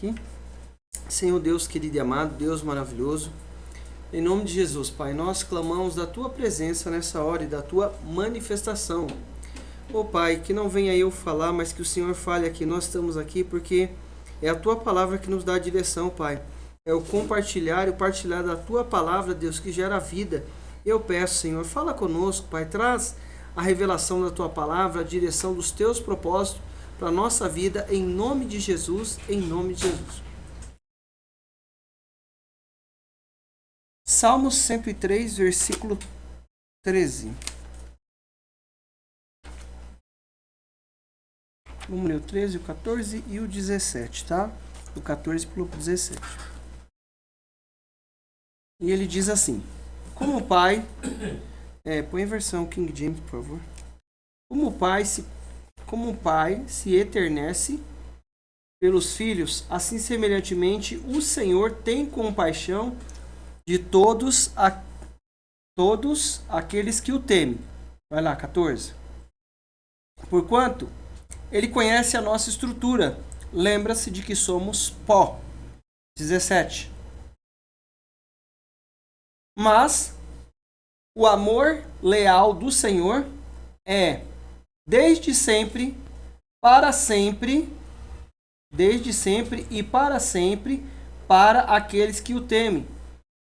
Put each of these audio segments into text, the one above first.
aqui. Senhor Deus querido e amado, Deus maravilhoso, em nome de Jesus, Pai, nós clamamos da Tua presença nessa hora e da Tua manifestação. Ô Pai, que não venha eu falar, mas que o Senhor fale aqui. Nós estamos aqui porque é a Tua palavra que nos dá a direção, Pai. É o compartilhar e o partilhar da Tua palavra, Deus, que gera vida. Eu peço, Senhor, fala conosco, Pai, traz a revelação da Tua palavra, a direção dos Teus propósitos para a nossa vida, em nome de Jesus, em nome de Jesus. Salmos 103, versículo 13. Vamos ler o 13, o 14 e o 17, tá? Do 14 para o 17. E ele diz assim: como o Pai... põe a versão King James, por favor. Como o Pai se eternece pelos filhos, assim semelhantemente o Senhor tem compaixão de todos aqueles que o temem. Vai lá, 14. Porquanto Ele conhece a nossa estrutura, lembra-se de que somos pó. 17. Mas o amor leal do Senhor é desde sempre, para sempre, desde sempre e para sempre, para aqueles que o temem,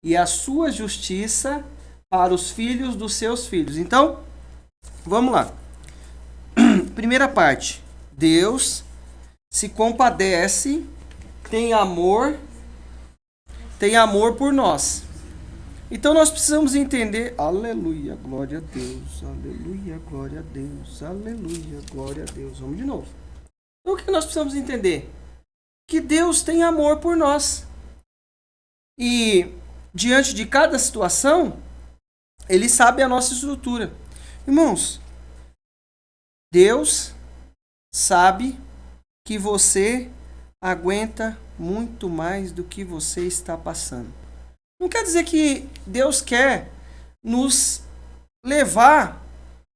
e a sua justiça para os filhos dos seus filhos. Então, vamos lá. Primeira parte. Deus se compadece, tem amor por nós. Então nós precisamos entender, aleluia, glória a Deus, aleluia, glória a Deus, aleluia, glória a Deus. Vamos de novo. Então o que nós precisamos entender? Que Deus tem amor por nós. E diante de cada situação, Ele sabe a nossa estrutura. Irmãos, Deus sabe que você aguenta muito mais do que você está passando. Não quer dizer que Deus quer nos levar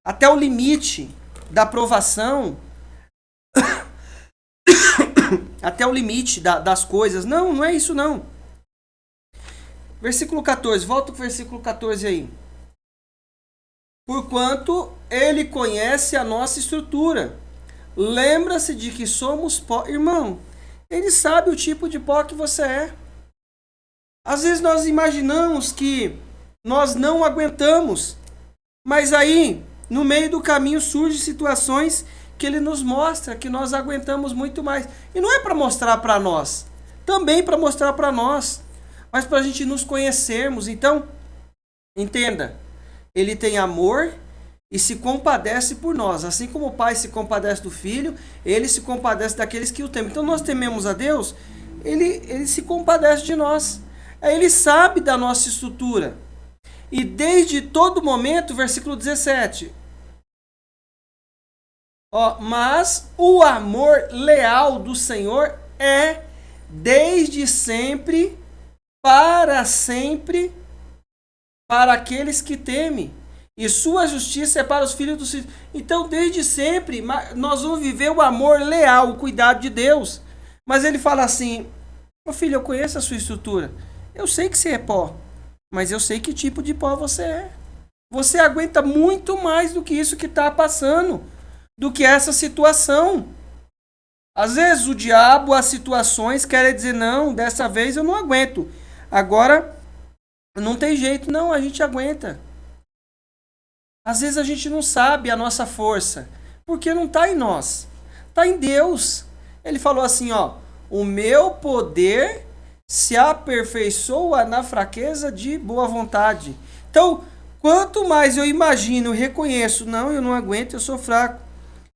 até o limite da provação, até o limite das coisas. Não, não é isso não. Versículo 14, volta para o versículo 14 aí. Porquanto Ele conhece a nossa estrutura, lembra-se de que somos pó. Irmão, Ele sabe o tipo de pó que você é. Às vezes nós imaginamos que nós não aguentamos, mas aí, no meio do caminho, surgem situações que Ele nos mostra que nós aguentamos muito mais. E não é para mostrar para nós, também para mostrar para nós, mas para a gente nos conhecermos. Então, entenda, Ele tem amor e se compadece por nós. Assim como o Pai se compadece do Filho, Ele se compadece daqueles que o temem. Então nós tememos a Deus, Ele se compadece de nós. Ele sabe da nossa estrutura. E desde todo momento, versículo 17. Mas o amor leal do Senhor é desde sempre, para aqueles que temem. E sua justiça é para os filhos dos filhos. Então, desde sempre, nós vamos viver o amor leal, o cuidado de Deus. Mas Ele fala assim: meu filho, eu conheço a sua estrutura. Eu sei que você é pó, mas eu sei que tipo de pó você é. Você aguenta muito mais do que isso que está passando, do que essa situação. Às vezes o diabo, as situações querem dizer: não, dessa vez eu não aguento. Agora, não tem jeito, não, a gente aguenta. Às vezes a gente não sabe a nossa força, porque não está em nós, está em Deus. Ele falou assim, o meu poder se aperfeiçoa na fraqueza de boa vontade. Então, quanto mais eu imagino, reconheço, não, eu não aguento, eu sou fraco,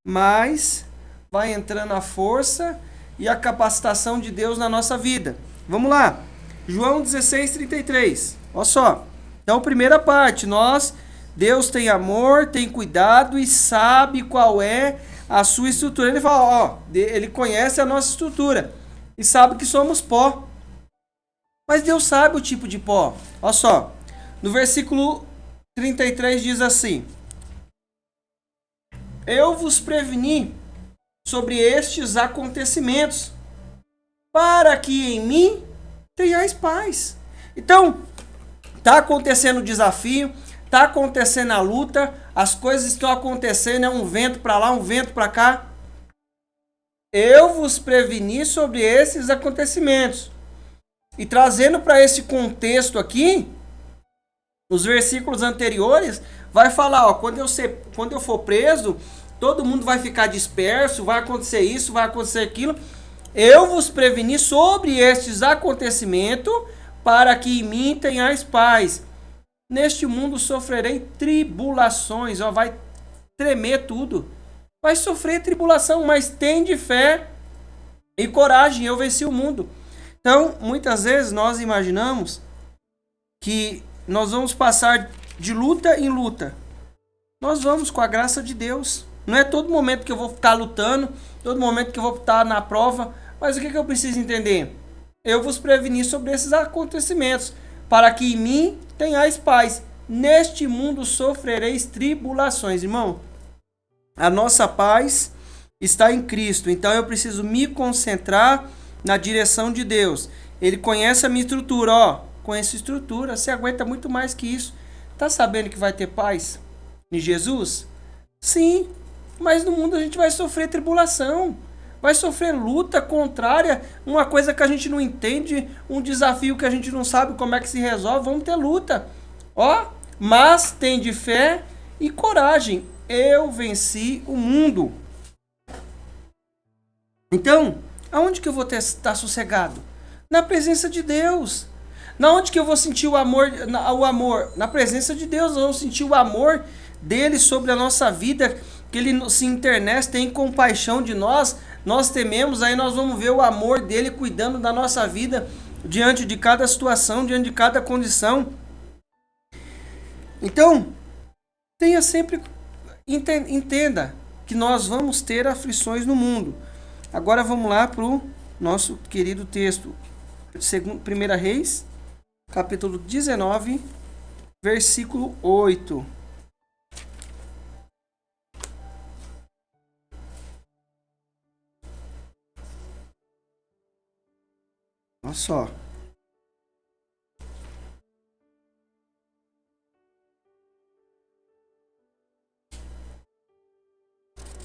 mas vai entrando a força e a capacitação de Deus na nossa vida. Vamos lá, João 16:33. Olha só. Então, primeira parte, Deus tem amor, tem cuidado e sabe qual é a sua estrutura. Ele fala, Ele conhece a nossa estrutura e sabe que somos pó. Mas Deus sabe o tipo de pó. Olha só. No versículo 33 diz assim: eu vos preveni sobre estes acontecimentos, para que em mim tenhais paz. Então, está acontecendo o desafio, está acontecendo a luta, as coisas estão acontecendo, é um vento para lá, um vento para cá. Eu vos preveni sobre esses acontecimentos. E trazendo para esse contexto aqui, nos versículos anteriores, vai falar, ó, quando eu for preso, todo mundo vai ficar disperso, vai acontecer isso, vai acontecer aquilo. Eu vos preveni sobre estes acontecimentos, para que em mim tenhais paz. Neste mundo sofrerei tribulações, ó, vai tremer tudo. Vai sofrer tribulação, mas tende fé e coragem, eu venci o mundo. Então, muitas vezes nós imaginamos que nós vamos passar de luta em luta. Nós vamos com a graça de Deus. Não é todo momento que eu vou ficar lutando, todo momento que eu vou estar na prova, mas o que eu preciso entender? Eu vos preveni sobre esses acontecimentos, para que em mim tenhais paz. Neste mundo sofrereis tribulações. Irmão, a nossa paz está em Cristo, então eu preciso me concentrar na direção de Deus. Ele conhece a minha estrutura, ó, conhece a estrutura, você aguenta muito mais que isso. Tá sabendo que vai ter paz em Jesus? Sim, mas no mundo a gente vai sofrer tribulação, vai sofrer luta contrária, uma coisa que a gente não entende, um desafio que a gente não sabe como é que se resolve, vamos ter luta. Ó, mas tem de fé e coragem. Eu venci o mundo. Então, aonde que eu vou estar sossegado? Na presença de Deus. Na onde que eu vou sentir o amor? Na presença de Deus. Nós vamos sentir o amor dele sobre a nossa vida, que ele se internece, tem compaixão de nós. Nós tememos, aí nós vamos ver o amor dele cuidando da nossa vida diante de cada situação, diante de cada condição. Então, entenda que nós vamos ter aflições no mundo. Agora vamos lá para o nosso querido texto. 1 Reis, capítulo 19, versículo 8. Olha só.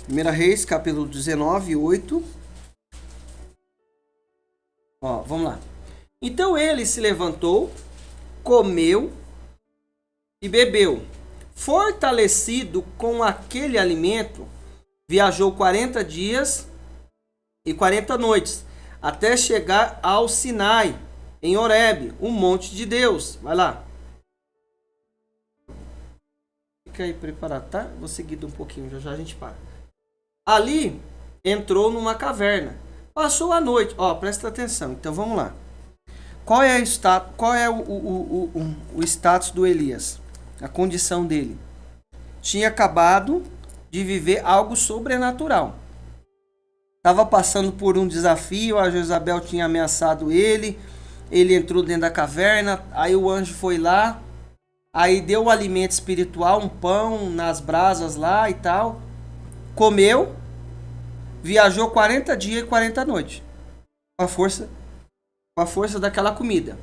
Primeira Reis, capítulo 19, 8. Ó, vamos lá. Então ele se levantou, comeu e bebeu. Fortalecido com aquele alimento, viajou 40 dias e 40 noites, até chegar ao Sinai, em Horebe, um monte de Deus. Vai lá. Fica aí preparado, tá? Vou seguir um pouquinho, já a gente para. Ali entrou numa caverna. Passou a noite. Ó, presta atenção. Então vamos lá. Qual é o status do Elias? A condição dele. Tinha acabado de viver algo sobrenatural. Estava passando por um desafio. A Jezabel tinha ameaçado ele. Ele entrou dentro da caverna. Aí o anjo foi lá. Aí deu o alimento espiritual, um pão nas brasas lá e tal. Comeu, viajou 40 dias e 40 noites com a força daquela comida.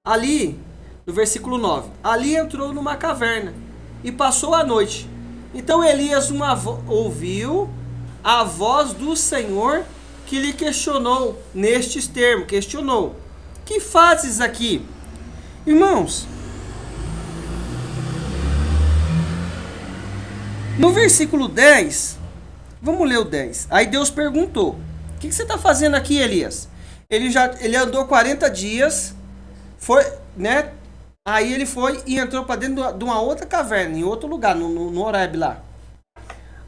Ali, no versículo 9, ali entrou numa caverna e passou a noite. Então Elias ouviu a voz do Senhor, que lhe questionou nestes termos, questionou: que fazes aqui? Irmãos, no versículo 10, vamos ler o 10. Aí Deus perguntou: o que você está fazendo aqui, Elias? Ele andou 40 dias, foi, né? Aí ele foi e entrou para dentro de uma outra caverna, em outro lugar, no Horebe lá.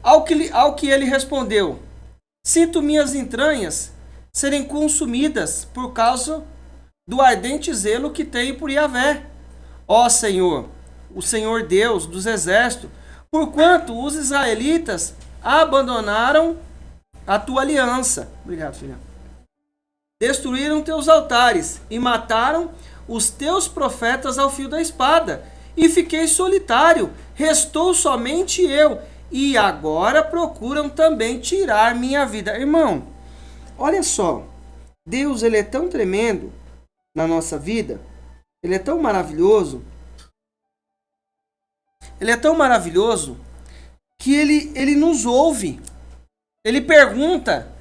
Ao que ele respondeu: sinto minhas entranhas serem consumidas por causa do ardente zelo que tenho por Yahvé. Ó Senhor, o Senhor Deus dos exércitos, porquanto os israelitas abandonaram a tua aliança. Obrigado, filha. Destruíram teus altares e mataram os teus profetas ao fio da espada. E fiquei solitário, restou somente eu, e agora procuram também tirar minha vida. Irmão, olha só, Deus, ele é tão tremendo na nossa vida, ele é tão maravilhoso, que ele nos ouve, ele pergunta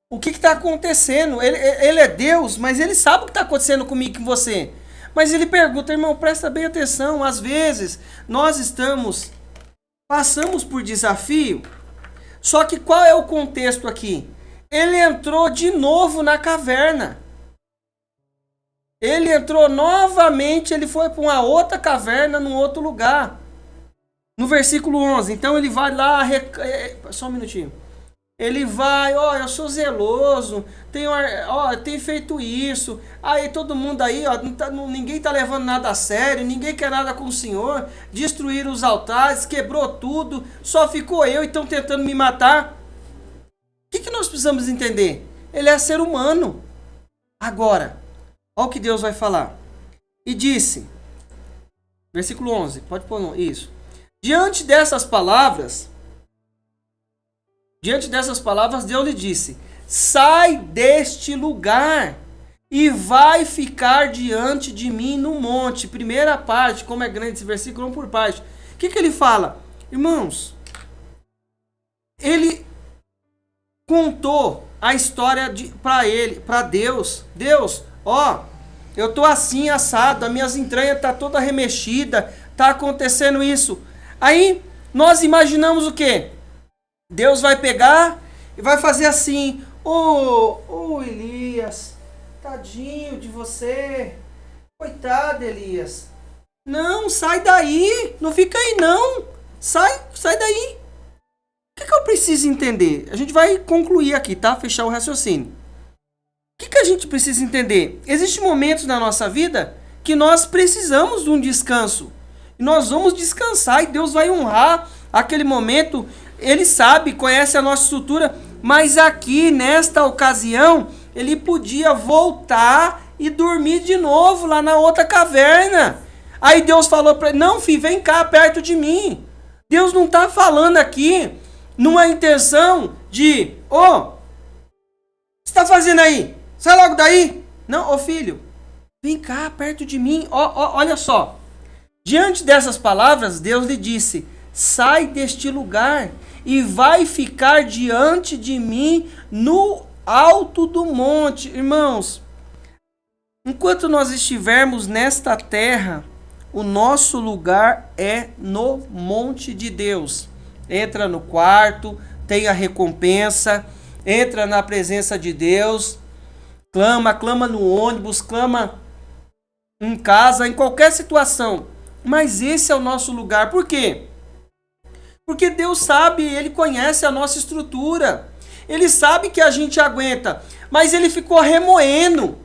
o que está acontecendo. Ele é Deus, mas ele sabe o que está acontecendo comigo e com você. Mas ele pergunta, irmão, presta bem atenção, às vezes nós passamos por desafio, só que qual é o contexto aqui? Ele entrou de novo na caverna. Ele entrou novamente, ele foi para uma outra caverna, num outro lugar. No versículo 11, então ele vai lá, só um minutinho. Ele vai, eu sou zeloso, tenho feito isso. Aí todo mundo aí, ninguém tá levando nada a sério, ninguém quer nada com o Senhor. Destruíram os altares, quebrou tudo, só ficou eu e estão tentando me matar. O que nós precisamos entender? Ele é ser humano. Agora, olha o que Deus vai falar. E disse, versículo 11, pode pôr isso. Diante dessas palavras, Deus lhe disse, sai deste lugar e vai ficar diante de mim no monte. Primeira parte, como é grande esse versículo, vamos por parte. O que ele fala? Irmãos, ele contou a história para Deus. Deus, eu tô assim assado, as minhas entranhas tá toda remexida, tá acontecendo isso. Aí nós imaginamos o quê? Deus vai pegar e vai fazer assim, Elias, tadinho de você, coitado Elias. Não, sai daí, não fica aí não, sai daí. O que eu preciso entender? A gente vai concluir aqui, tá? Fechar o raciocínio. O que a gente precisa entender? Existem momentos na nossa vida que nós precisamos de um descanso. E nós vamos descansar e Deus vai honrar aquele momento. Ele sabe, conhece a nossa estrutura, mas aqui, nesta ocasião, ele podia voltar e dormir de novo lá na outra caverna. Aí Deus falou para ele, não filho, vem cá perto de mim. Deus não está falando aqui numa intenção de, o que você está fazendo aí? Sai logo daí. Não, filho, vem cá perto de mim. Olha só. Diante dessas palavras, Deus lhe disse, sai deste lugar e vai ficar diante de mim no alto do monte. Irmãos, enquanto nós estivermos nesta terra, o nosso lugar é no monte de Deus. Entra no quarto, tem a recompensa, entra na presença de Deus, clama no ônibus, clama em casa, em qualquer situação. Mas esse é o nosso lugar. Por quê? Porque Deus sabe, Ele conhece a nossa estrutura. Ele sabe que a gente aguenta. Mas Ele ficou remoendo.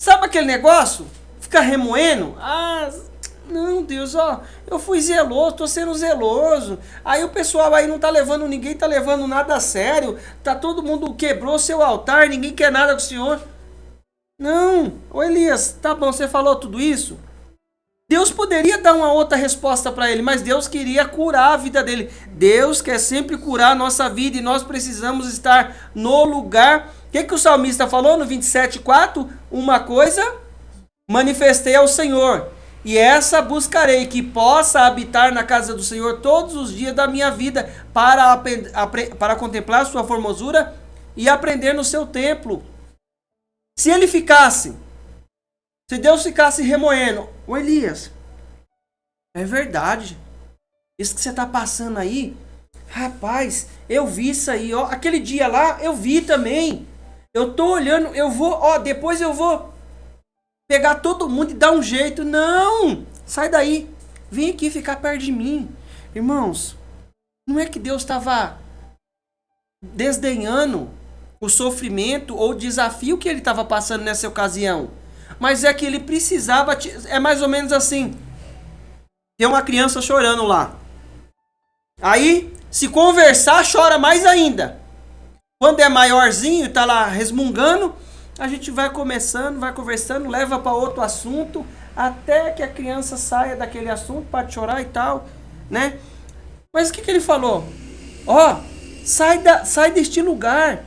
Sabe aquele negócio? Fica remoendo? Não, Deus, eu fui zeloso, tô sendo zeloso. Aí o pessoal aí não tá levando, ninguém tá levando nada a sério. Tá todo mundo quebrou seu altar, ninguém quer nada com o Senhor. Não, Elias, tá bom, você falou tudo isso? Deus poderia dar uma outra resposta para ele, mas Deus queria curar a vida dele. Deus quer sempre curar a nossa vida e nós precisamos estar no lugar. O que o salmista falou no 27:4? Uma coisa manifestei ao Senhor, e essa buscarei, que possa habitar na casa do Senhor todos os dias da minha vida, para contemplar sua formosura e aprender no seu templo. Se Deus ficasse remoendo, Elias, é verdade, isso que você está passando aí, rapaz, eu vi isso aí, aquele dia lá, eu vi também, eu tô olhando, depois eu vou pegar todo mundo e dar um jeito. Não, sai daí, vem aqui ficar perto de mim. Irmãos, não é que Deus estava desdenhando o sofrimento ou o desafio que ele estava passando nessa ocasião, mas é que ele precisava, é mais ou menos assim, tem uma criança chorando lá, aí se conversar chora mais ainda, quando é maiorzinho e tá lá resmungando, a gente vai conversando, leva para outro assunto, até que a criança saia daquele assunto para chorar e tal, né? Mas o que ele falou? Ó, sai deste lugar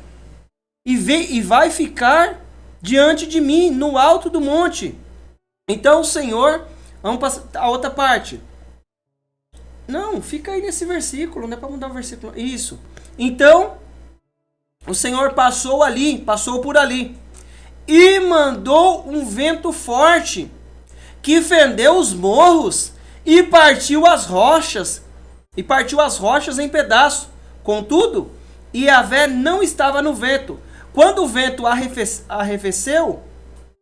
e vai ficar diante de mim, no alto do monte. Então o Senhor, vamos passar a outra parte. Não, fica aí nesse versículo, não é para mudar o versículo. Isso. Então, o Senhor passou por ali, e mandou um vento forte, que fendeu os morros, e partiu as rochas em pedaços. Contudo, Yahvé não estava no vento. Quando o vento arrefeceu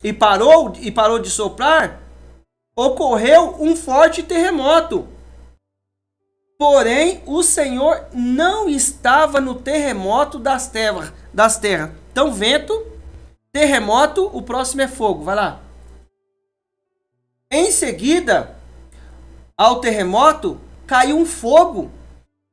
e parou de soprar, ocorreu um forte terremoto. Porém, o Senhor não estava no terremoto das terras. Então, vento, terremoto, o próximo é fogo. Vai lá. Em seguida, ao terremoto, caiu um fogo,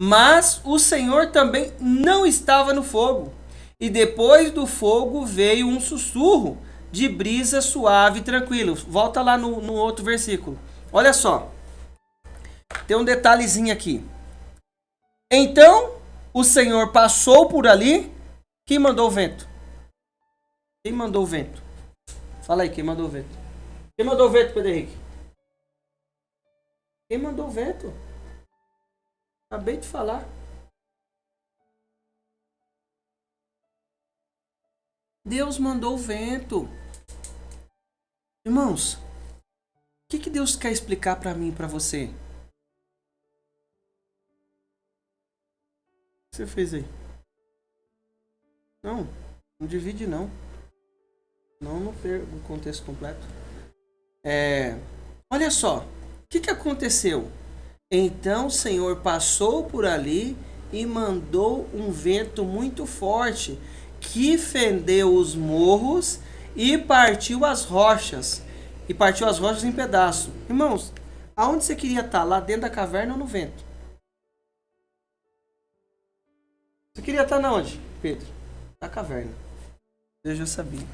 mas o Senhor também não estava no fogo. E depois do fogo veio um sussurro de brisa suave e tranquilo. Volta lá no outro versículo. Olha só. Tem um detalhezinho aqui. Então, o Senhor passou por ali. Quem mandou o vento? Quem mandou o vento? Fala aí, quem mandou o vento? Quem mandou o vento, Pedro Henrique? Quem mandou o vento? Acabei de falar. Deus mandou o vento. Irmãos, o que Deus quer explicar para mim e para você? O que você fez aí? Não divide não. Não perco o contexto completo. Olha só, o que aconteceu? Então o Senhor passou por ali e mandou um vento muito forte, que fendeu os morros e partiu as rochas em pedaços. Irmãos, aonde você queria estar? Lá dentro da caverna ou no vento? Você queria estar na onde, Pedro? Na caverna. Eu já sabia.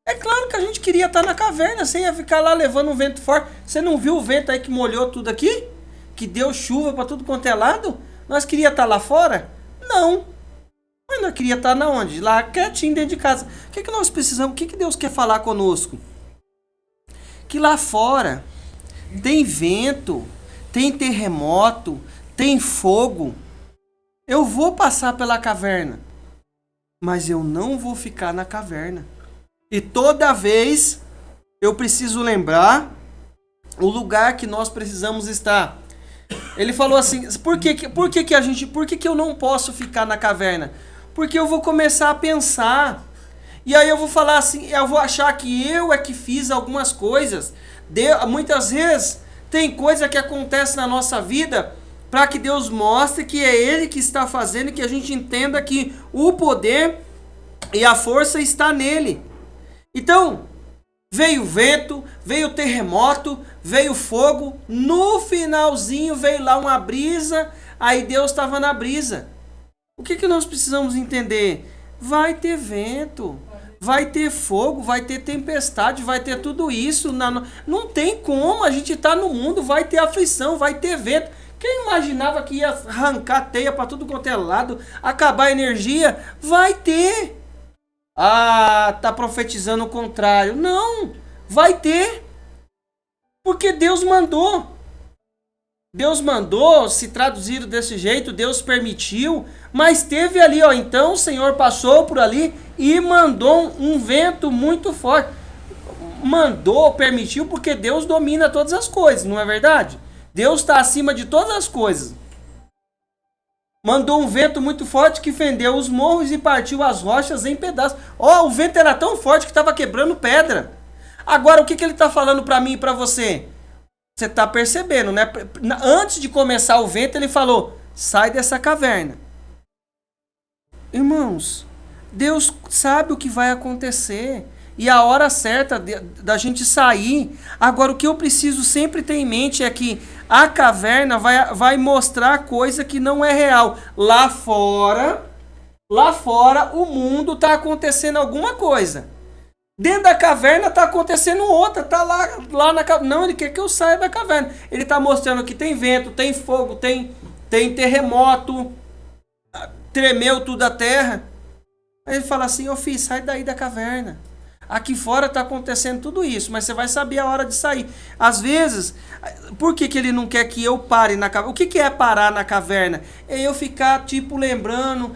É claro que a gente queria estar na caverna, você ia ficar lá levando um vento forte. Você não viu o vento aí que molhou tudo aqui? Que deu chuva para tudo quanto é lado? Nós queria estar lá fora? Não. Mas nós queria estar na onde? Lá quietinho dentro de casa. O que nós precisamos? O que Deus quer falar conosco? Que lá fora tem vento, tem terremoto, tem fogo. Eu vou passar pela caverna, mas eu não vou ficar na caverna. E toda vez eu preciso lembrar o lugar que nós precisamos estar. Ele falou assim: por que eu não posso ficar na caverna? Porque eu vou começar a pensar. E aí eu vou falar assim, eu vou achar que eu é que fiz algumas coisas. Muitas vezes tem coisa que acontece na nossa vida para que Deus mostre que é Ele que está fazendo, que a gente entenda que o poder e a força está nele. Então, veio vento, veio terremoto, veio fogo, no finalzinho veio lá uma brisa, aí Deus estava na brisa. O que nós precisamos entender? Vai ter vento, vai ter fogo, vai ter tempestade, vai ter tudo isso. Não tem como, a gente está no mundo, vai ter aflição, vai ter vento. Quem imaginava que ia arrancar teia para tudo quanto é lado, acabar a energia? Vai ter. Ah, tá profetizando o contrário. Não, vai ter. Porque Deus mandou. Deus mandou, se traduzido desse jeito, Deus permitiu, mas teve ali, ó, então o Senhor passou por ali e mandou um vento muito forte. Mandou, permitiu, porque Deus domina todas as coisas, não é verdade? Deus está acima de todas as coisas. Mandou um vento muito forte que fendeu os morros e partiu as rochas em pedaços. Ó, o vento era tão forte que estava quebrando pedra. Agora, o que ele está falando para mim e para você? Você está percebendo, né? Antes de começar o vento, ele falou: sai dessa caverna. Irmãos, Deus sabe o que vai acontecer. E a hora certa da gente sair. Agora, o que eu preciso sempre ter em mente é que a caverna vai mostrar coisa que não é real. Lá fora, o mundo está acontecendo alguma coisa. Dentro da caverna está acontecendo outra. Está lá na caverna. Não, ele quer que eu saia da caverna. Ele está mostrando que tem vento, tem fogo, tem tem terremoto, tremeu tudo a terra. Aí ele fala assim, ô filho, sai daí da caverna. Aqui fora está acontecendo tudo isso, mas você vai saber a hora de sair. Às vezes, por que ele não quer que eu pare na caverna? O que é parar na caverna? É eu ficar, tipo, lembrando,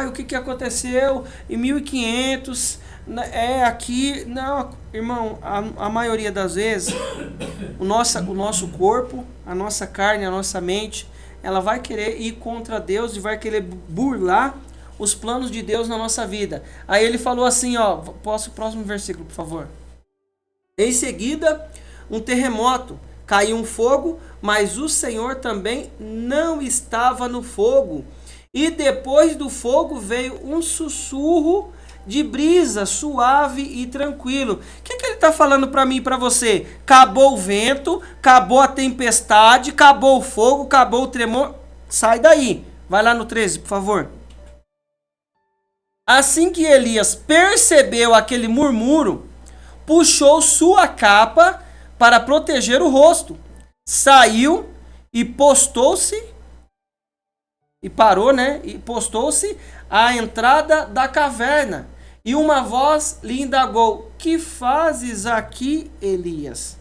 o que aconteceu em 1500, aqui. Não, irmão, a maioria das vezes, o nosso corpo, a nossa carne, a nossa mente, ela vai querer ir contra Deus e vai querer burlar os planos de Deus na nossa vida. Aí ele falou assim, próximo versículo, por favor. Em seguida, um terremoto, caiu um fogo, mas o Senhor também não estava no fogo. E depois do fogo veio um sussurro de brisa suave e tranquilo. O que ele está falando para mim e para você? Acabou o vento, acabou a tempestade, acabou o fogo, acabou o tremor. Sai daí. Vai lá no 13, por favor. Assim que Elias percebeu aquele murmúrio, puxou sua capa para proteger o rosto, saiu e postou-se, e parou, E postou-se à entrada da caverna. E uma voz lhe indagou, que fazes aqui, Elias?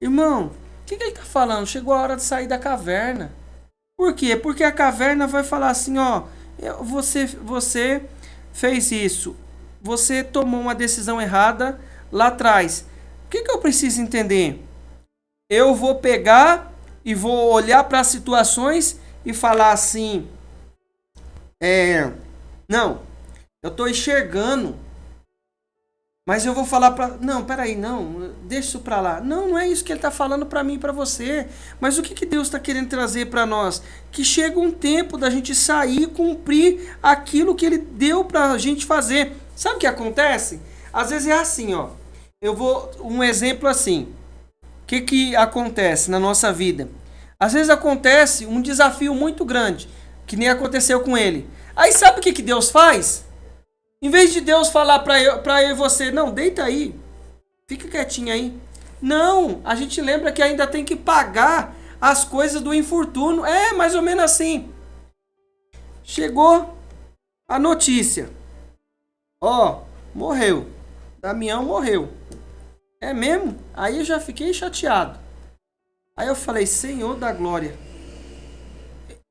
Irmão, o que ele está falando? Chegou a hora de sair da caverna. Por quê? Porque a caverna vai falar assim, você fez isso, você tomou uma decisão errada lá atrás. O que eu preciso entender? Eu vou pegar e vou olhar para as situações e falar assim, não, eu estou enxergando, mas eu vou falar para... Não, peraí, não, deixa isso para lá. Não é isso que ele está falando para mim e para você. Mas o que Deus está querendo trazer para nós? Que chega um tempo da gente sair e cumprir aquilo que ele deu para a gente fazer. Sabe o que acontece? Às vezes é assim, um exemplo assim. O que acontece na nossa vida? Às vezes acontece um desafio muito grande, que nem aconteceu com ele. Aí sabe o que Deus faz? Em vez de Deus falar para eu e você, não, deita aí, fica quietinho aí. Não, a gente lembra que ainda tem que pagar as coisas do infortúnio. É mais ou menos assim. Chegou a notícia. Morreu. Damião morreu. É mesmo? Aí eu já fiquei chateado. Aí eu falei, Senhor da glória,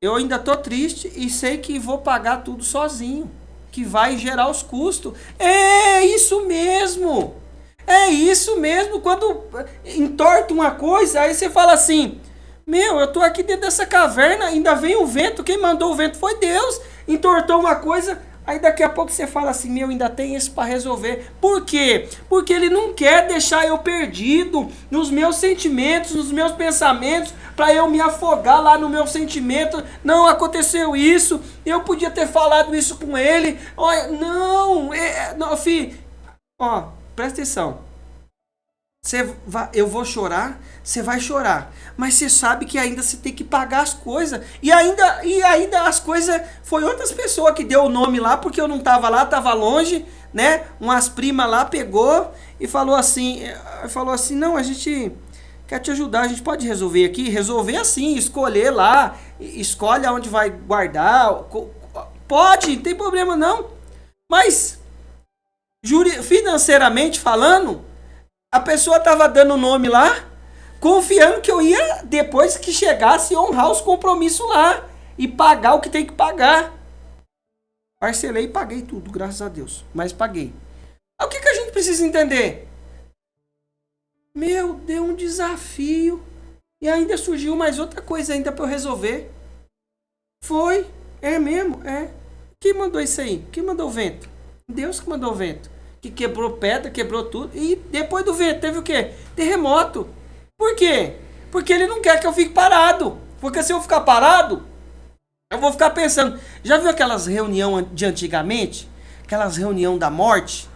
eu ainda tô triste e sei que vou pagar tudo sozinho, que vai gerar os custos. É isso mesmo. É isso mesmo. Quando entorta uma coisa, aí você fala assim, eu tô aqui dentro dessa caverna, ainda vem o vento, quem mandou o vento foi Deus, entortou uma coisa, aí daqui a pouco você fala assim, ainda tem isso para resolver. Por quê? Porque ele não quer deixar eu perdido nos meus sentimentos, nos meus pensamentos, para eu me afogar lá no meu sentimento. Não, aconteceu isso, eu podia ter falado isso com ele. Olha, não, filho, presta atenção. Eu vou chorar, você vai chorar, mas você sabe que ainda você tem que pagar as coisas, e ainda as coisas, foi outras pessoas que deu o nome lá, porque eu não estava lá, estava longe, umas primas lá pegou e falou assim, não, a gente quer te ajudar, a gente pode resolver aqui, resolver assim, escolher lá, escolhe aonde vai guardar, pode, não tem problema não, mas financeiramente falando, a pessoa estava dando o nome lá, confiando que eu ia, depois que chegasse, honrar os compromissos lá e pagar o que tem que pagar. Parcelei e paguei tudo, graças a Deus. Mas paguei. O que a gente precisa entender? Deu um desafio e ainda surgiu mais outra coisa ainda para eu resolver. Foi, é mesmo, é. Quem mandou isso aí? Quem mandou o vento? Deus que mandou o vento. Que quebrou pedra, quebrou tudo. E depois do vento teve o quê? Terremoto. Por quê? Porque ele não quer que eu fique parado. Porque se eu ficar parado, eu vou ficar pensando. Já viu aquelas reuniões de antigamente? Aquelas reuniões da morte?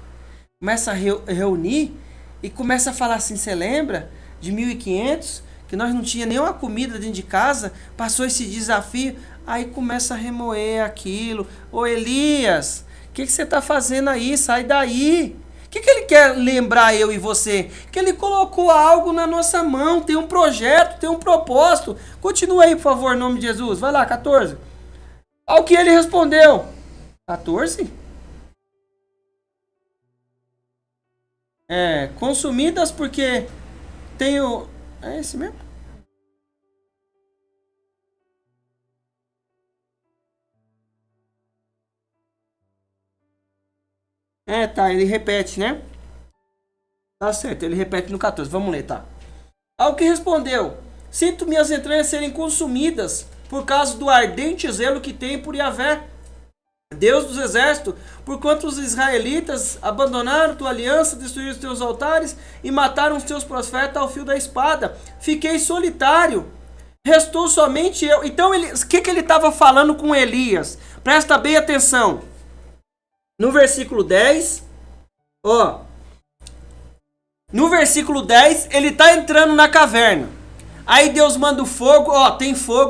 Começa a reunir e começa a falar assim, você lembra de 1500? Que nós não tinha nenhuma comida dentro de casa, passou esse desafio, aí começa a remoer aquilo. Ô Elias, o que você está fazendo aí? Sai daí. O que ele quer lembrar eu e você? Que ele colocou algo na nossa mão, tem um projeto, tem um propósito. Continua aí, por favor, em nome de Jesus. Vai lá, 14. Ao que ele respondeu. 14? Consumidas porque tenho... É esse mesmo? Tá, ele repete, né? Tá certo, ele repete no 14. Vamos ler, tá? Ao que respondeu: sinto minhas entranhas serem consumidas por causa do ardente zelo que tem por Yahvé, Deus dos exércitos, porquanto os israelitas abandonaram tua aliança, destruíram os teus altares e mataram os teus profetas ao fio da espada. Fiquei solitário, restou somente eu. Então, o que ele estava falando com Elias? Presta bem atenção. No versículo 10, no versículo 10, ele está entrando na caverna. Aí Deus manda o fogo,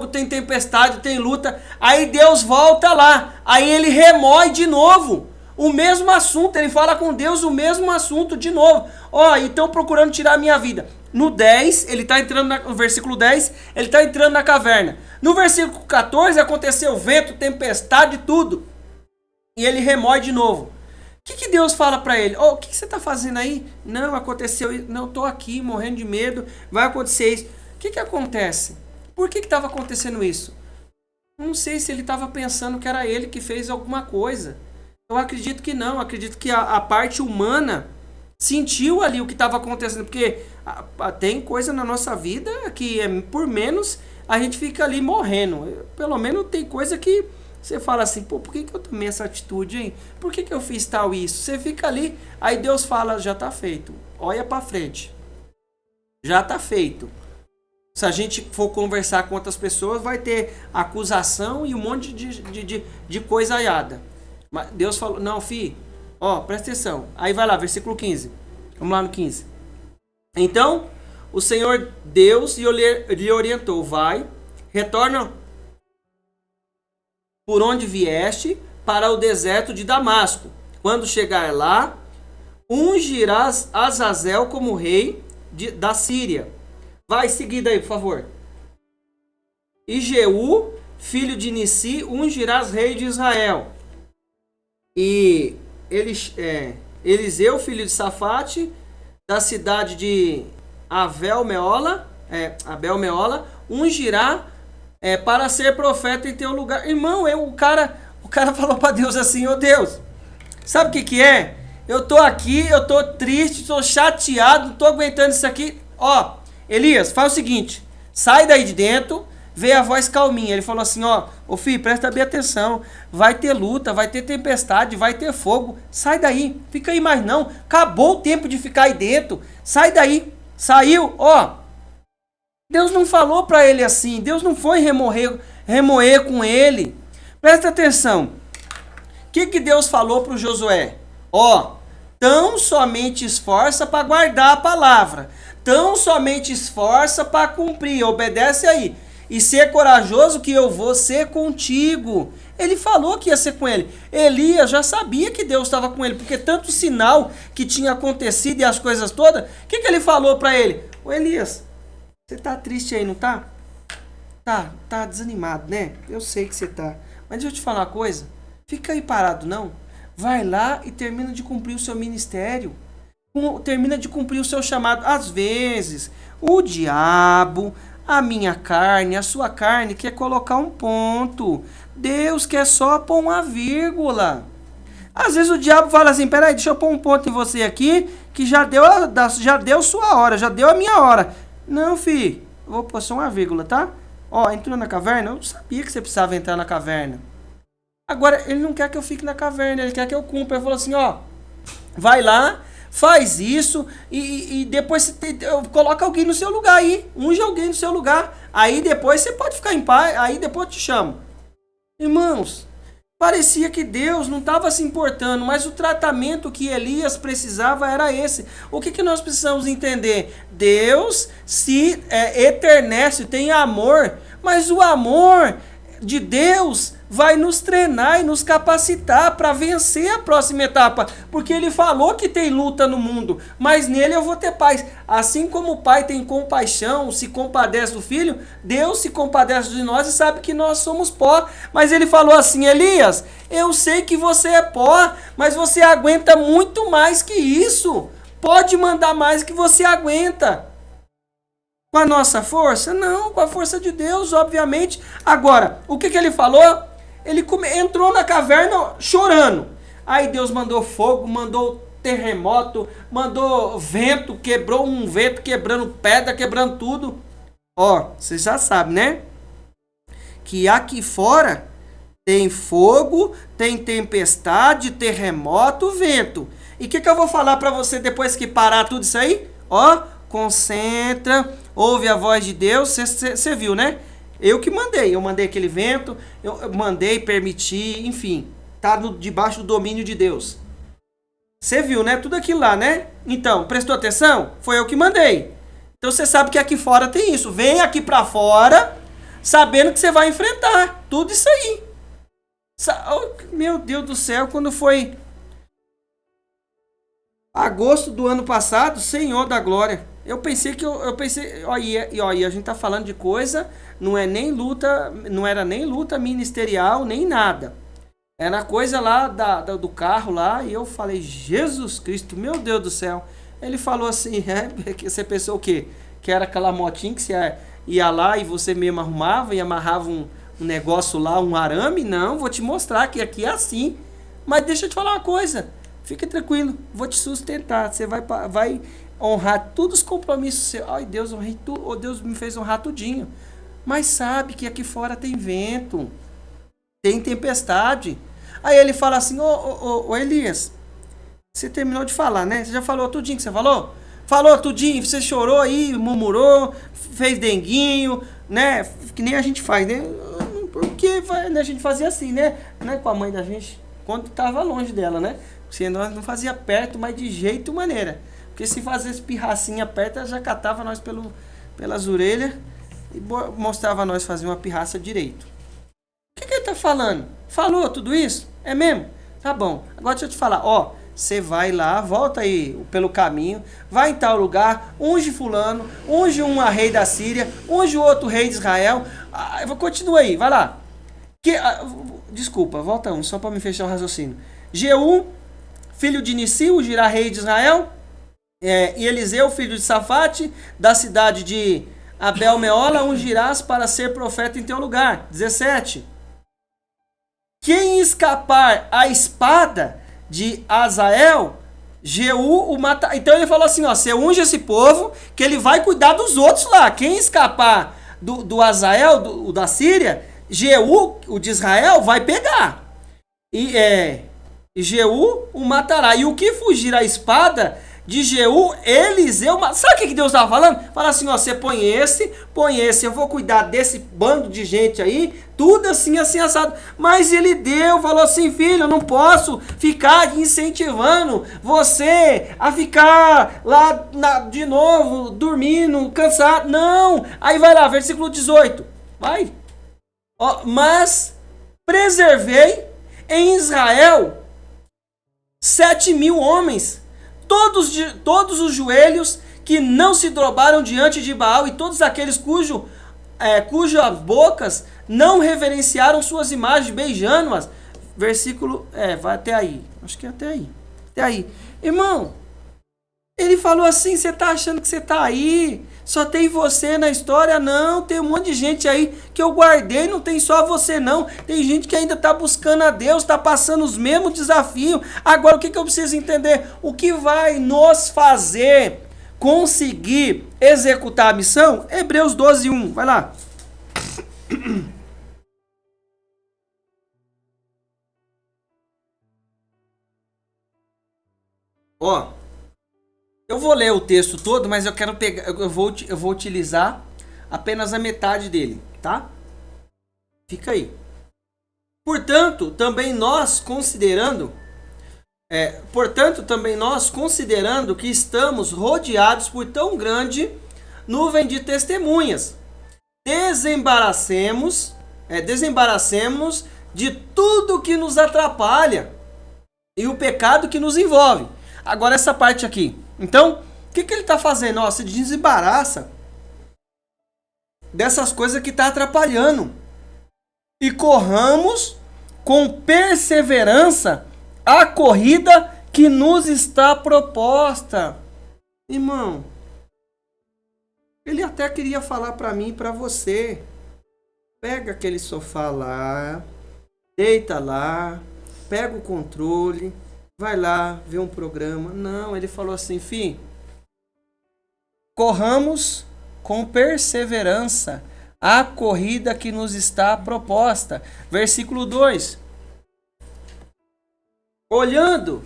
tem tempestade, tem luta. Aí Deus volta lá. Aí ele remói de novo o mesmo assunto. Ele fala com Deus o mesmo assunto de novo. Estão procurando tirar a minha vida. No 10, ele está entrando no versículo 10, ele está entrando na caverna. No versículo 14, aconteceu vento, tempestade, tudo. E ele remói de novo. O que Deus fala para ele? O que você está fazendo aí? Não, aconteceu isso. Não, estou aqui morrendo de medo. Vai acontecer isso. O que acontece? Por que estava acontecendo isso? Não sei se ele estava pensando que era ele que fez alguma coisa. Eu acredito que não. Acredito que a parte humana sentiu ali o que estava acontecendo. Porque tem coisa na nossa vida que, por menos, a gente fica ali morrendo. Pelo menos tem coisa que você fala assim, por que eu tomei essa atitude, hein? Por que eu fiz tal isso? Você fica ali, aí Deus fala, já está feito. Olha para frente. Já está feito. Se a gente for conversar com outras pessoas, vai ter acusação e um monte de coisa aiada. Mas Deus falou, não, filho, presta atenção. Aí vai lá, versículo 15. Vamos lá no 15. Então, o Senhor Deus lhe orientou, vai, retorna por onde vieste para o deserto de Damasco. Quando chegar lá, ungirás Azazel como rei da Síria. Vai, seguida aí, por favor. E Jeú, filho de Nissi, ungirás rei de Israel. E Eliseu, filho de Safate, da cidade de Abel-Meola, ungirá para ser profeta em teu lugar. Irmão, o cara falou para Deus assim, Deus, sabe o que é? Eu tô aqui, eu tô triste, tô chateado, não tô aguentando isso aqui. Elias, faz o seguinte, sai daí de dentro, vê a voz calminha. Ele falou assim, filho, presta bem atenção, vai ter luta, vai ter tempestade, vai ter fogo, sai daí, fica aí mais não, acabou o tempo de ficar aí dentro, sai daí, saiu, Deus não falou para ele assim, Deus não foi remoer com ele. Presta atenção, o que Deus falou para o Josué? Tão somente esforça para guardar a palavra, tão somente esforça para cumprir, obedece aí, e ser corajoso que eu vou ser contigo. Ele falou que ia ser com ele. Elias já sabia que Deus estava com ele, porque tanto sinal que tinha acontecido e as coisas todas, o que ele falou para ele? Elias, você tá triste aí, não tá? Tá desanimado, né? Eu sei que você tá. Mas deixa eu te falar uma coisa. Fica aí parado, não. Vai lá e termina de cumprir o seu ministério. Termina de cumprir o seu chamado. Às vezes, o diabo, a minha carne, a sua carne quer colocar um ponto. Deus quer só pôr uma vírgula. Às vezes o diabo fala assim, peraí, deixa eu pôr um ponto em você aqui, que já deu sua hora, já deu a minha hora. Não, filho, eu vou pôr só uma vírgula, tá? Entrou na caverna? Eu sabia que você precisava entrar na caverna. Agora, ele não quer que eu fique na caverna, ele quer que eu cumpra. Ele falou assim, vai lá, faz isso e depois você coloca alguém no seu lugar aí, unge alguém no seu lugar. Aí depois você pode ficar em paz, aí depois eu te chamo. Irmãos, parecia que Deus não estava se importando, mas o tratamento que Elias precisava era esse. O que nós precisamos entender? Deus se eternece, tem amor, mas o amor de Deus vai nos treinar e nos capacitar para vencer a próxima etapa, porque ele falou que tem luta no mundo, mas nele eu vou ter paz. Assim como o pai tem compaixão, se compadece do filho, Deus se compadece de nós e sabe que nós somos pó. Mas ele falou assim: Elias, eu sei que você é pó, mas você aguenta muito mais que isso. Pode mandar mais que você aguenta. Com a nossa força? Não, com a força de Deus, obviamente. Agora, o que ele falou? Ele entrou na caverna chorando. Aí Deus mandou fogo, mandou terremoto, mandou vento, quebrou um vento, quebrando pedra, quebrando tudo. Ó, vocês já sabem, né? Que aqui fora tem fogo, tem tempestade, terremoto, vento. E o que eu vou falar para você depois que parar tudo isso aí? Ó, concentra, ouve a voz de Deus, você viu, né? Eu que mandei, eu mandei aquele vento, eu mandei, permiti, enfim, tá debaixo do domínio de Deus. Você viu, né? Tudo aquilo lá, né? Então, prestou atenção? Foi eu que mandei. Então você sabe que aqui fora tem isso. Vem aqui pra fora, sabendo que você vai enfrentar tudo isso aí. Meu Deus do céu, quando foi agosto do ano passado, Senhor da glória. Eu pensei, olha, a gente tá falando de coisa, não é nem luta, não era nem luta ministerial, nem nada. Era coisa lá do carro lá, e eu falei: Jesus Cristo, meu Deus do céu. Ele falou assim: que você pensou o quê? Que era aquela motinha que você ia lá e você mesmo arrumava e amarrava um negócio lá, um arame? Não, vou te mostrar que aqui é assim. Mas deixa eu te falar uma coisa, fica tranquilo, vou te sustentar, você vai honrar todos os compromissos seus. Ai, Deus, honrei tudo, oh, Deus me fez honrar tudinho. Mas sabe que aqui fora tem vento, tem tempestade. Aí ele fala assim: ô Elias, você terminou de falar, né? Você já falou tudinho que você falou? Falou tudinho, você chorou aí, murmurou, fez denguinho, né? Que nem a gente faz, né? Porque a gente fazia assim, né? Com a mãe da gente, quando estava longe dela, né? Porque nós não fazia perto, mas de jeito e maneira. Porque se fazesse pirracinha perto, ela já catava nós pelas orelhas e mostrava a nós fazer uma pirraça direito. O que ele tá falando? Falou tudo isso? É mesmo? Tá bom. Agora deixa eu te falar. Ó, você vai lá, volta aí pelo caminho, vai em tal lugar, unge fulano, unge um rei da Síria, unge o outro rei de Israel. Continua aí, vai lá. Desculpa, volta um, só para me fechar o raciocínio. Jeú, filho de Nissi, ungirá rei de Israel. E Eliseu, filho de Safate, da cidade de Abel-Meola, ungirás para ser profeta em teu lugar. 17. Quem escapar à espada de Azael, Jeú o matará. Então ele falou assim: ó, você unge esse povo, que ele vai cuidar dos outros lá. Quem escapar do Azael, da Síria, Jeú, o de Israel, vai pegar. E Jeú o matará. E o que fugir à espada de Jeú, Eliseu... Sabe o que Deus estava falando? Fala assim: ó, você põe esse, eu vou cuidar desse bando de gente aí, tudo assim, assim, assado. Mas ele falou assim: filho, eu não posso ficar incentivando você a ficar lá de novo, dormindo, cansado. Não! Aí vai lá, versículo 18. Vai. Ó, mas preservei em Israel 7.000 homens, todos os joelhos que não se dobraram diante de Baal, e todos aqueles cujas bocas não reverenciaram suas imagens, beijando-as. Versículo, vai até aí. Acho que é até aí. Até aí. Irmão, ele falou assim: você tá achando que você tá aí? Só tem você na história? Não, tem um monte de gente aí que eu guardei, não tem só você não. Tem gente que ainda tá buscando a Deus, tá passando os mesmos desafios. Agora o que eu preciso entender? O que vai nos fazer conseguir executar a missão? Hebreus 12:1, vai lá. Ó, eu vou ler o texto todo, mas eu quero pegar, eu vou utilizar apenas a metade dele, tá? Fica aí. Portanto, também nós considerando que estamos rodeados por tão grande nuvem de testemunhas, desembaraçemos de tudo que nos atrapalha e o pecado que nos envolve. Agora essa parte aqui. Então, o que ele está fazendo? Ó, se desembaraça dessas coisas que está atrapalhando. E corramos com perseverança a corrida que nos está proposta. Irmão, ele até queria falar para mim e para você. Pega aquele sofá lá, deita lá, pega o controle, vai lá ver um programa. Não, ele falou assim, filho, corramos com perseverança a corrida que nos está proposta. Versículo 2. Olhando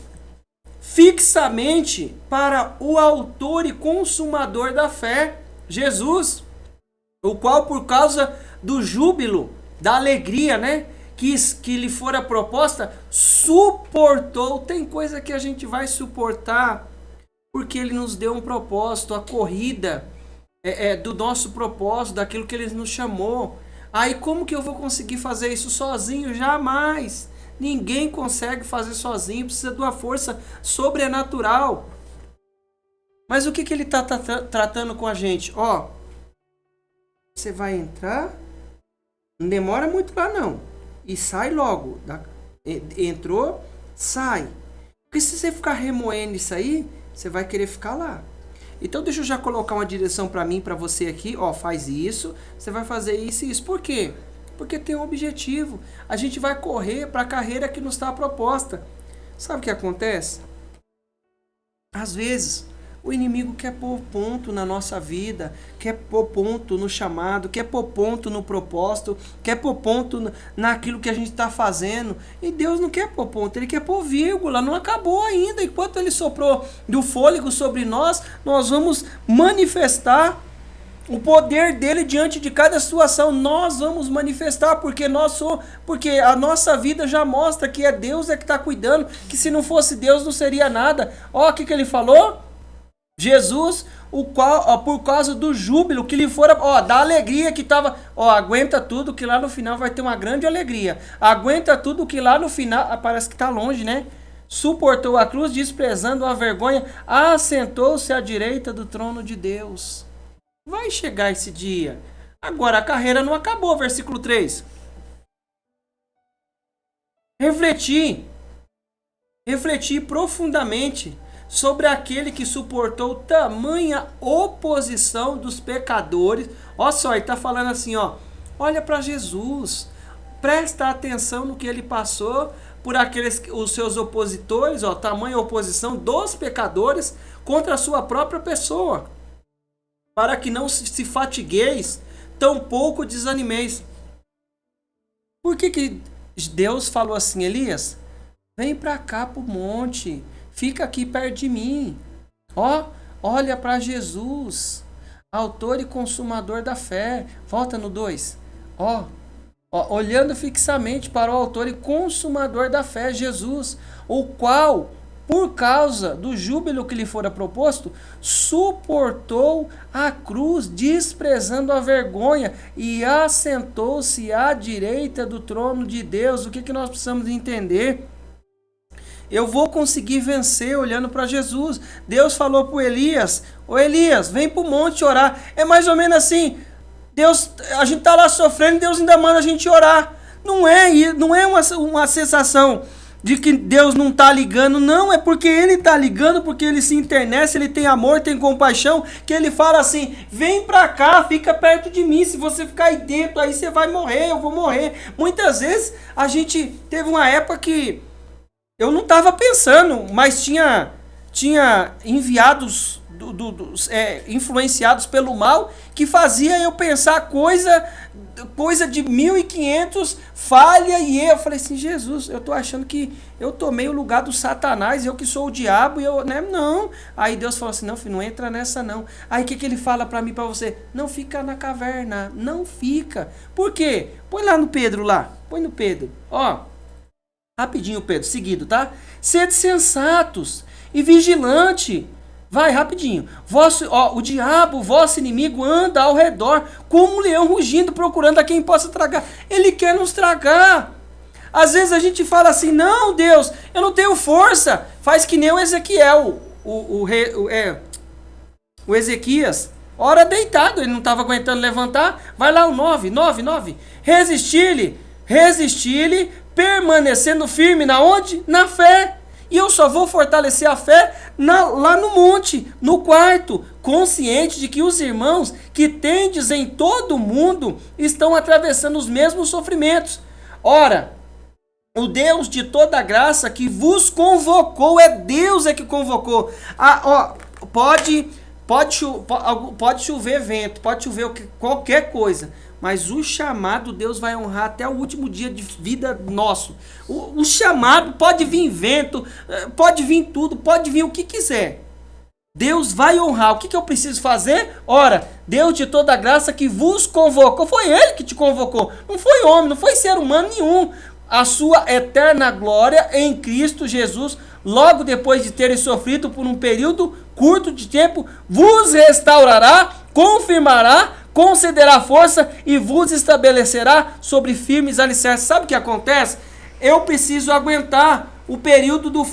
fixamente para o autor e consumador da fé, Jesus, o qual por causa do júbilo, da alegria, né, que lhe fora proposta, suportou. Tem coisa que a gente vai suportar porque ele nos deu um propósito, a corrida do nosso propósito, daquilo que ele nos chamou. Aí como que eu vou conseguir fazer isso sozinho? Jamais. Ninguém consegue fazer sozinho, precisa de uma força sobrenatural. Mas o que ele está tratando com a gente? Ó, você vai entrar, não demora muito lá não, e sai logo. Entrou, sai. Porque se você ficar remoendo isso aí, você vai querer ficar lá. Então deixa eu já colocar uma direção para mim, para você aqui. Ó, faz isso, você vai fazer isso e isso. Por quê? Porque tem um objetivo. A gente vai correr para a carreira que nos está proposta. Sabe o que acontece? Às vezes, o inimigo quer pôr ponto na nossa vida, quer pôr ponto no chamado, quer pôr ponto no propósito, quer pôr ponto naquilo que a gente está fazendo. E Deus não quer pôr ponto, Ele quer pôr vírgula. Não acabou ainda. Enquanto Ele soprou do fôlego sobre nós, nós vamos manifestar o poder dele diante de cada situação. Nós vamos manifestar, porque a nossa vida já mostra que é Deus que está cuidando, que se não fosse Deus não seria nada. Ó, o que ele falou? Jesus, o qual, por causa do júbilo que lhe fora, da alegria que estava, aguenta tudo que lá no final vai ter uma grande alegria. Aguenta tudo que lá no final, parece que está longe, né? Suportou a cruz, desprezando a vergonha, assentou-se à direita do trono de Deus. Vai chegar esse dia. Agora a carreira não acabou, versículo 3. Refleti profundamente sobre aquele que suportou tamanha oposição dos pecadores. Olha só, ele está falando assim, olha para Jesus, presta atenção no que ele passou por os seus opositores, tamanha oposição dos pecadores contra a sua própria pessoa, para que não se fatigueis, tampouco desanimeis. Por que Deus falou assim, Elias? Vem para cá pro monte, fica aqui perto de mim. Olha para Jesus, autor e consumador da fé. Volta no 2. Olhando fixamente para o autor e consumador da fé, Jesus, o qual, por causa do júbilo que lhe fora proposto, suportou a cruz, desprezando a vergonha, e assentou-se à direita do trono de Deus. O que nós precisamos entender? Eu vou conseguir vencer olhando para Jesus. Deus falou para o Elias, Elias, vem para o monte orar. É mais ou menos assim, a gente está lá sofrendo, Deus ainda manda a gente orar. Não é uma sensação de que Deus não está ligando, não, é porque Ele está ligando, porque Ele se internece, Ele tem amor, tem compaixão, que Ele fala assim, vem pra cá, fica perto de mim, se você ficar aí dentro, aí você vai morrer, eu vou morrer. Muitas vezes, a gente teve uma época que eu não estava pensando, mas tinha enviados, influenciados pelo mal, que fazia eu pensar coisa de 1500, falha e erro. Eu falei assim, Jesus, eu tô achando que eu tomei o lugar do Satanás, eu que sou o diabo, não. Aí Deus falou assim, não, filho, não entra nessa não. Aí o que ele fala pra mim, pra você? Não fica na caverna, não fica. Por quê? Põe lá no Pedro lá, põe no Pedro, rapidinho Pedro, seguido, tá? Sede sensatos e vigilante. Vai, rapidinho. O diabo, vosso inimigo, anda ao redor como um leão rugindo, procurando a quem possa tragar. Ele quer nos tragar. Às vezes a gente fala assim, não, Deus, eu não tenho força. Faz que nem o Ezequiel, o Ezequias. Ora deitado, ele não estava aguentando levantar. Vai lá o 9. Resistir-lhe, permanecendo firme na onde? Na fé. E eu só vou fortalecer a fé lá no monte, no quarto, consciente de que os irmãos que tendes em todo o mundo estão atravessando os mesmos sofrimentos. Ora, o Deus de toda graça que vos convocou, é Deus que convocou. Pode chover vento, pode chover qualquer coisa, mas o chamado Deus vai honrar até o último dia de vida nosso. O chamado, pode vir vento, pode vir tudo, pode vir o que quiser. Deus vai honrar. O que eu preciso fazer? Ora, Deus de toda graça que vos convocou, foi Ele que te convocou, não foi homem, não foi ser humano nenhum. A sua eterna glória em Cristo Jesus, logo depois de terem sofrido por um período curto de tempo, vos restaurará, confirmará, concederá força e vos estabelecerá sobre firmes alicerces. Sabe o que acontece? Eu preciso aguentar o período do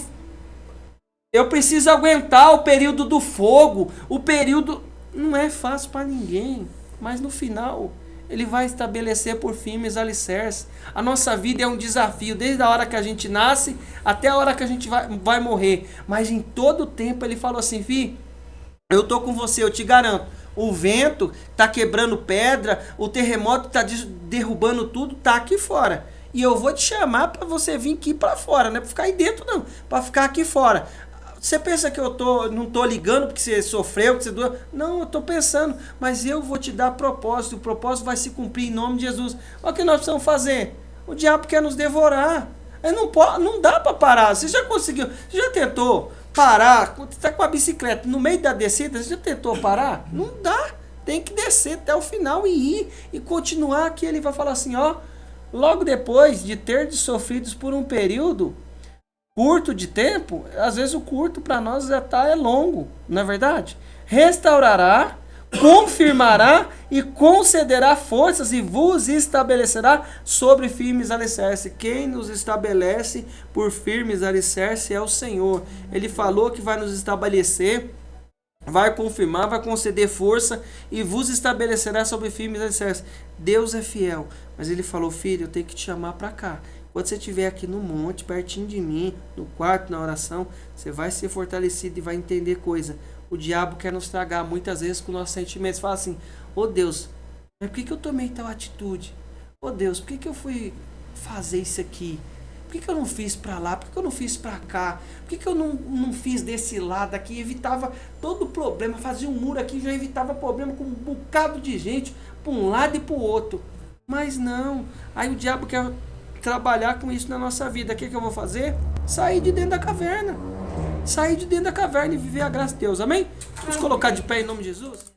fogo, o período não é fácil para ninguém, mas no final Ele vai estabelecer por firmes alicerces. A nossa vida é um desafio, desde a hora que a gente nasce até a hora que a gente vai morrer. Mas em todo o tempo Ele falou assim, filho, eu tô com você, eu te garanto. O vento tá quebrando pedra, o terremoto tá derrubando tudo, tá aqui fora. E eu vou te chamar para você vir aqui para fora, não é para ficar aí dentro não, para ficar aqui fora. Você pensa que eu não tô ligando porque você sofreu, porque você doeu? Não, eu tô pensando, mas eu vou te dar propósito, o propósito vai se cumprir em nome de Jesus. Olha o que nós precisamos fazer. O diabo quer nos devorar. Não dá para parar. Você já conseguiu? Você já tentou parar? Você está com a bicicleta no meio da descida, você já tentou parar? Não dá. Tem que descer até o final e ir e continuar aqui. Ele vai falar assim, ó, logo depois de ter sofrido por um período curto de tempo, às vezes o curto para nós já é longo, não é verdade? Restaurará, confirmará e concederá forças e vos estabelecerá sobre firmes alicerces. Quem nos estabelece por firmes alicerces é o Senhor. Ele falou que vai nos estabelecer, vai confirmar, vai conceder força e vos estabelecerá sobre firmes alicerces. Deus é fiel, mas Ele falou, filho, eu tenho que te chamar para cá. Quando você estiver aqui no monte, pertinho de mim, no quarto, na oração, você vai ser fortalecido e vai entender coisa. O diabo quer nos tragar muitas vezes com nossos sentimentos. Fala assim, ô Deus, mas por que eu tomei tal atitude? Ô Deus, por que eu fui fazer isso aqui? Por que eu não fiz para lá? Por que eu não fiz para cá? Por que eu não fiz desse lado aqui? Evitava todo o problema, fazia um muro aqui, já evitava problema com um bocado de gente, para um lado e para o outro. Mas não, aí o diabo quer trabalhar com isso na nossa vida. O que eu vou fazer? Sair de dentro da caverna. Sair de dentro da caverna e viver a graça de Deus. Amém? Vamos colocar de pé em nome de Jesus?